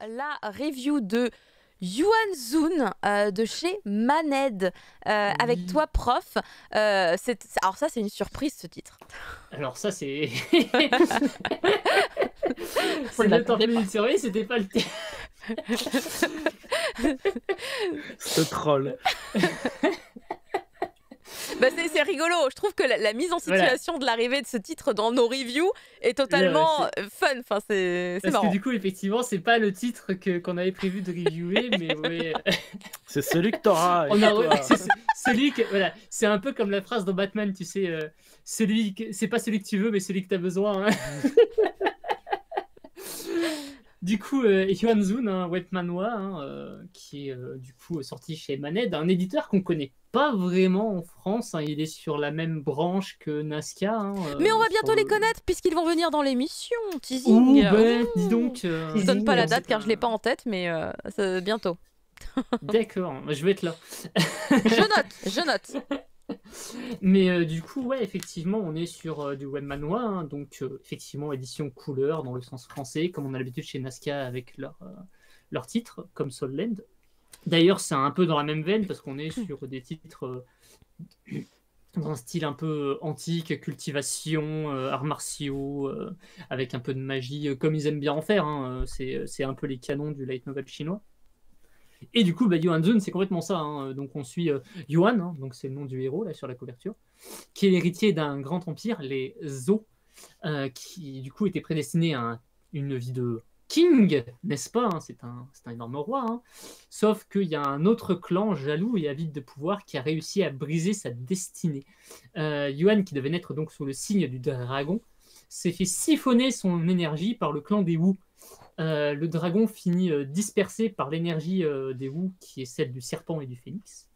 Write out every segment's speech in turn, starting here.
la review de Yuan Zun de chez Maned avec toi, prof. Alors ça, c'est une surprise, ce titre. Alors ça, c'est... On c'est d'autant l'attendait plus pas. une surprise, c'était pas le thème. Ce troll. Bah c'est rigolo, je trouve que la mise en situation de l'arrivée de ce titre dans nos reviews est totalement fun, enfin, c'est Parce marrant. que du coup, effectivement, c'est pas le titre qu'on avait prévu de reviewer, mais ouais. C'est celui que t'auras. Celui que, voilà, c'est un peu comme la phrase dans Batman, tu sais, c'est pas celui que tu veux, mais celui que t'as besoin. Hein. Du coup, Yuan Zun, un web manhwa, qui est du coup sorti chez Maned, un éditeur qu'on connaît pas vraiment en France. Hein, il est sur la même branche que Nazca. Mais on va bientôt les connaître puisqu'ils vont venir dans l'émission. Teasing. Dis donc. Je donne pas la date car je l'ai pas en tête, mais bientôt. D'accord, je vais être là. Je note. Mais du coup, ouais, effectivement, on est sur du web manhwa, hein, donc effectivement édition couleur dans le sens français, comme on a l'habitude chez Nazca avec leur titre, comme Soul Land. D'ailleurs, c'est un peu dans la même veine parce qu'on est sur des titres dans un style un peu antique, cultivation, arts martiaux, avec un peu de magie, comme ils aiment bien en faire. Hein, c'est un peu les canons du light novel chinois. Et du coup, Yuan Zun, c'est complètement ça. Hein. Donc on suit Yuan, hein, donc c'est le nom du héros là sur la couverture, qui est l'héritier d'un grand empire, les Zhou, qui du coup était prédestiné à une vie de king, n'est-ce pas? Hein. C'est un énorme roi. Hein. Sauf qu'il y a un autre clan jaloux et avide de pouvoir qui a réussi à briser sa destinée. Yuan, qui devait naître donc sous le signe du dragon, s'est fait siphonner son énergie par le clan des Wu. Le dragon finit dispersé par l'énergie des Wu, qui est celle du serpent et du phénix.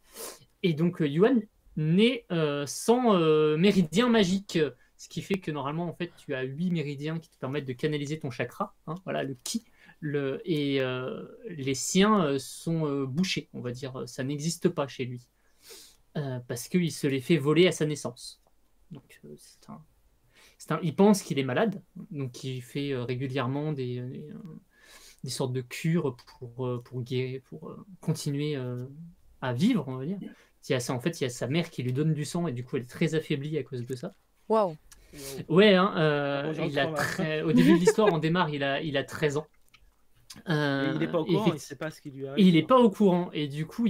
Et donc Yuan naît sans méridien magique, ce qui fait que normalement en fait tu as 8 méridiens qui te permettent de canaliser ton chakra, hein, voilà, le ki, et les siens sont bouchés, on va dire, ça n'existe pas chez lui, parce qu'il se les fait voler à sa naissance. Donc il pense qu'il est malade, donc il fait régulièrement des sortes de cures pour guérir, pour continuer à vivre, on va dire. En fait, il y a sa mère qui lui donne du sang et du coup, elle est très affaiblie à cause de ça. Waouh. Ouais, hein, au début de l'histoire, on démarre, il a 13 ans. Et il n'est pas au courant, il ne sait pas ce qui lui arrive. Il n'est pas au courant et du coup,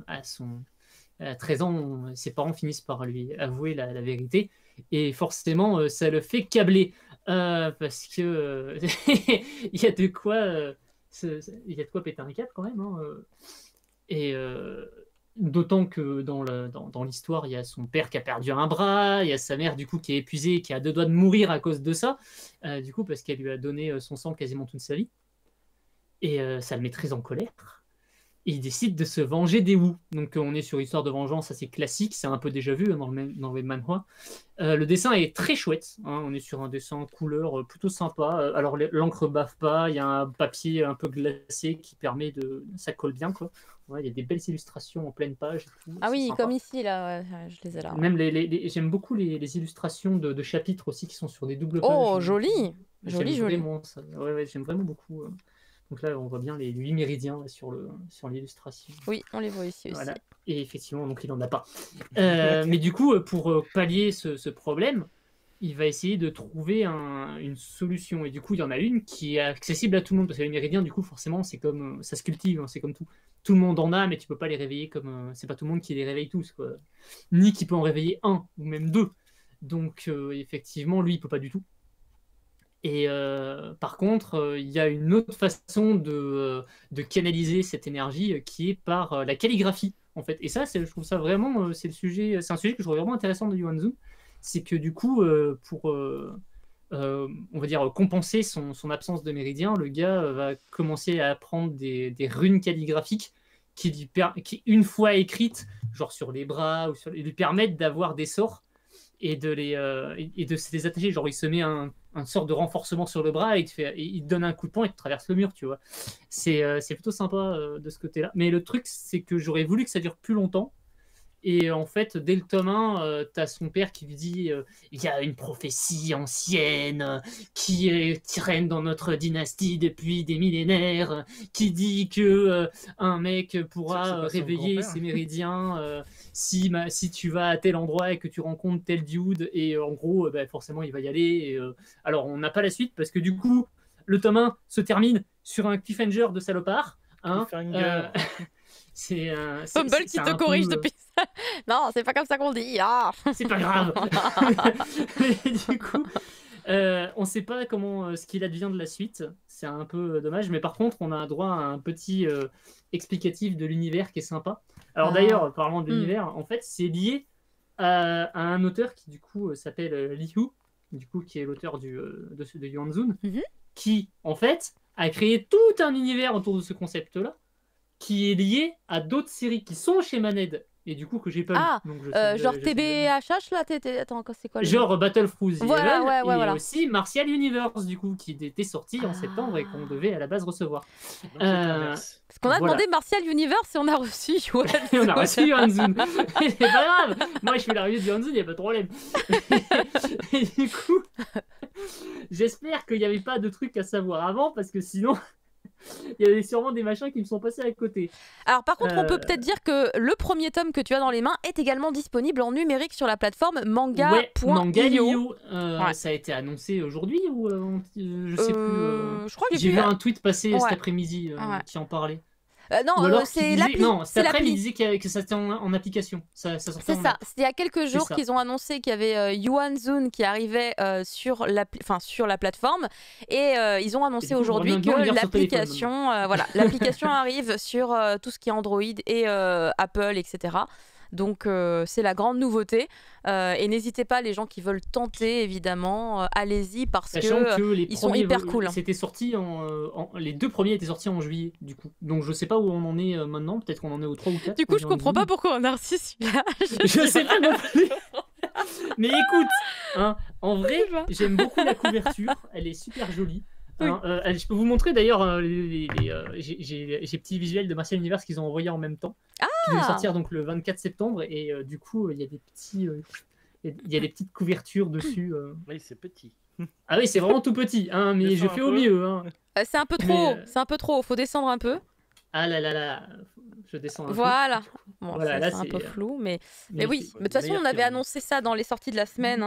à 13 ans, ses parents finissent par lui avouer la vérité. Et forcément, ça le fait câbler. Parce que il y a de quoi péter un câble quand même. Hein, et d'autant que dans l'histoire, il y a son père qui a perdu un bras, il y a sa mère du coup qui est épuisée, qui a 2 doigts de mourir à cause de ça, du coup parce qu'elle lui a donné son sang quasiment toute sa vie. Et ça le met très en colère. Et il décide de se venger des Wu. Donc on est sur une histoire de vengeance assez classique, c'est un peu déjà vu dans le manhwa. Le dessin est très chouette, hein. On est sur un dessin couleur plutôt sympa. Alors l'encre bave pas, il y a un papier un peu glacé qui permet de... ça colle bien, quoi. Ouais, il y a des belles illustrations en pleine page. Et tout, ah oui, sympa. comme ici, là, ouais, je les ai là. Même j'aime beaucoup les illustrations de chapitres aussi qui sont sur des doubles pages. Oh, joli. Joli. Ouais, j'aime vraiment beaucoup. Donc là, on voit bien les 8 méridiens là, sur l'illustration. Oui, on les voit ici aussi. Voilà. Et effectivement, donc il n'en a pas. Mais du coup, pour pallier ce problème, il va essayer de trouver une solution. Et du coup, il y en a une qui est accessible à tout le monde. Parce que les méridiens, du coup, forcément, c'est comme ça se cultive, hein, c'est comme tout. Tout le monde en a, mais tu peux pas les réveiller comme... c'est pas tout le monde qui les réveille tous, quoi. Ni qui peut en réveiller un, ou même 2. Donc, effectivement, lui, il peut pas du tout. Et par contre, il y a une autre façon de canaliser cette énergie qui est par la calligraphie, en fait. Et ça, je trouve ça vraiment, c'est un sujet que je trouve vraiment intéressant de Yuan Zun. C'est que du coup, pour on va dire compenser son absence de méridien, le gars va commencer à apprendre des runes calligraphiques qui, une fois écrites, genre sur les bras, lui permettent d'avoir des sorts et de se les attacher. Genre, il se met un sort de renforcement sur le bras et il te donne un coup de poing et tu traverses le mur, tu vois. C'est plutôt sympa de ce côté-là. Mais le truc, c'est que j'aurais voulu que ça dure plus longtemps. Et en fait, dès le tome 1, t'as son père qui lui dit il y a une prophétie ancienne qui traîne dans notre dynastie depuis des millénaires, qui dit que un mec pourra réveiller ses méridiens si tu vas à tel endroit et que tu rencontres tel dude. Et en gros, forcément, il va y aller. Et, alors, on n'a pas la suite parce que du coup, le tome 1 se termine sur un cliffhanger de salopard. Hein, c'est Fumble qui te corrige depuis ça. Non, c'est pas comme ça qu'on dit. Ah. C'est pas grave. Mais du coup, on sait pas ce qu'il advient de la suite. C'est un peu dommage. Mais par contre, on a droit à un petit explicatif de l'univers qui est sympa. Alors d'ailleurs, parlant de l'univers, en fait, c'est lié à un auteur qui du coup s'appelle Liu, du coup qui est l'auteur de Yuan Zun, qui en fait a créé tout un univers autour de ce concept-là, qui est lié à d'autres séries qui sont chez Maned et du coup que j'ai pas lu. Donc genre TBHH là, attends, c'est quoi genre Battle Through the voilà, Evil, et aussi Martial Universe du coup qui était sorti en septembre et qu'on devait à la base recevoir. Parce qu'on a demandé Martial Universe et on a reçu Yuan Zun. On a reçu Yuan Zun. C'est pas grave, moi je fais la review de Yuan Zun, il n'y a pas de problème. Et du coup, j'espère qu'il n'y avait pas de trucs à savoir avant parce que sinon il y avait sûrement des machins qui me sont passés à côté. Alors par contre, on peut peut-être dire que le premier tome que tu as dans les mains est également disponible en numérique sur la plateforme manga.io. Ça a été annoncé aujourd'hui ou je sais plus. Je crois que j'ai vu un tweet passer cet après-midi qui en parlait. Non, c'est l'appli. Non, cet après-midi, il disait que ça c'était en application. Ça c'est ça. C'était il y a quelques jours qu'ils ont annoncé qu'il y avait Yuan Zun qui arrivait sur la plateforme. Et ils ont annoncé aujourd'hui que l'application l'application arrive sur tout ce qui est Android et Apple, etc. Donc c'est la grande nouveauté et n'hésitez pas, les gens qui veulent tenter, évidemment, allez-y parce que ils sont hyper cool. C'était sorti les deux premiers étaient sortis en juillet du coup. Donc je sais pas où on en est maintenant, peut-être qu'on en est au 3 ou 4. Du coup je comprends pas pourquoi on a reçu celui-là. Je sais pas non plus. Mais écoute, en vrai, j'aime beaucoup la couverture, elle est super jolie. Oui. Je peux vous montrer d'ailleurs j'ai petits visuels de Martial Universe qu'ils ont envoyés en même temps, qui devaient sortir donc le 24 septembre et du coup il y a des petits il y a des petites couvertures dessus. Oui, c'est petit. Ah oui, c'est vraiment tout petit, mais je fais au mieux. C'est un peu trop, c'est un peu trop, faut descendre un peu. Ah là, je descends un peu. Voilà. Bon, c'est un peu flou, mais oui. Mais de toute façon, on avait annoncé ça dans les sorties de la semaine.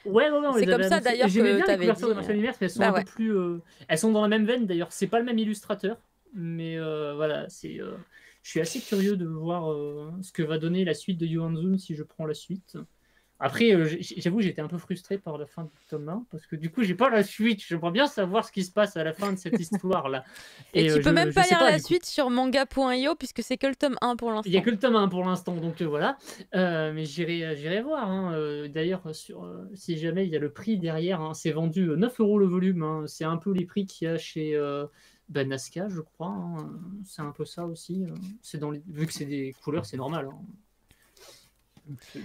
Ouais, c'est comme ça d'ailleurs que tu avais dit. De Martial Universe, elles sont un peu plus. Elles sont dans la même veine d'ailleurs. C'est pas le même illustrateur, mais voilà, c'est. Je suis assez curieux de voir ce que va donner la suite de Yuan Zun si je prends la suite. Après, j'avoue, j'étais un peu frustré par la fin du tome 1 parce que du coup, j'ai pas la suite. J'aimerais bien savoir ce qui se passe à la fin de cette histoire-là. Et tu peux même pas lire la suite sur manga.io puisque c'est que le tome 1 pour l'instant. Il y a que le tome 1 pour l'instant, donc voilà. Mais j'irai voir. D'ailleurs, si jamais il y a le prix derrière, c'est vendu 9 € le volume. C'est un peu les prix qu'il y a chez Nazca, je crois. C'est un peu ça aussi. Vu que c'est des couleurs, c'est normal.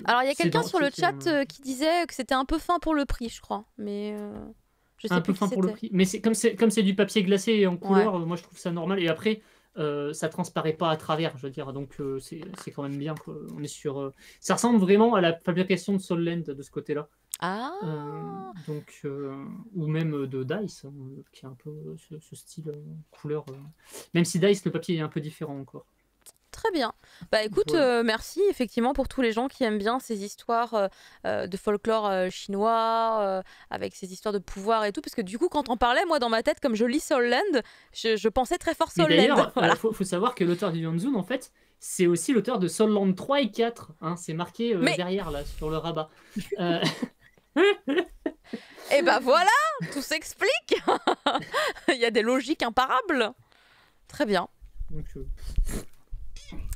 Alors il y a quelqu'un sur le chat qui disait que c'était un peu fin pour le prix, je crois, mais je sais un peu fin pour le prix. Mais comme c'est du papier glacé en couleur, moi je trouve ça normal. Et après ça transparaît pas à travers, je veux dire, donc c'est quand même bien qu'on est sur. Ça ressemble vraiment à la fabrication de Soul Land de ce côté-là. Donc ou même de Dice, qui est un peu ce style couleur. Même si Dice le papier est un peu différent encore. Très bien. Bah écoute, merci effectivement pour tous les gens qui aiment bien ces histoires de folklore chinois, avec ces histoires de pouvoir et tout, parce que du coup quand on parlait, moi dans ma tête, comme je lis Soul Land, je pensais très fort Soul Land. D'ailleurs, voilà. faut savoir que l'auteur de Yuan Zun, en fait, c'est aussi l'auteur de Soul Land 3 et 4. C'est marqué derrière, là, sur le rabat. Et bah voilà, tout s'explique. Il y a des logiques imparables. Très bien. Donc,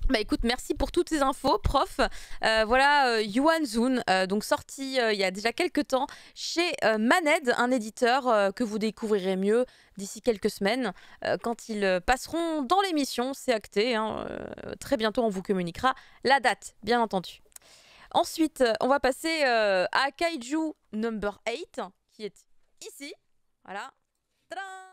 bah écoute, merci pour toutes ces infos, prof. Voilà, Yuan Zun, donc sorti il y a déjà quelques temps chez Maned, un éditeur que vous découvrirez mieux d'ici quelques semaines quand ils passeront dans l'émission, c'est acté. Très bientôt, on vous communiquera la date, bien entendu. Ensuite, on va passer à Kaiju number 8, qui est ici. Voilà. Tadam!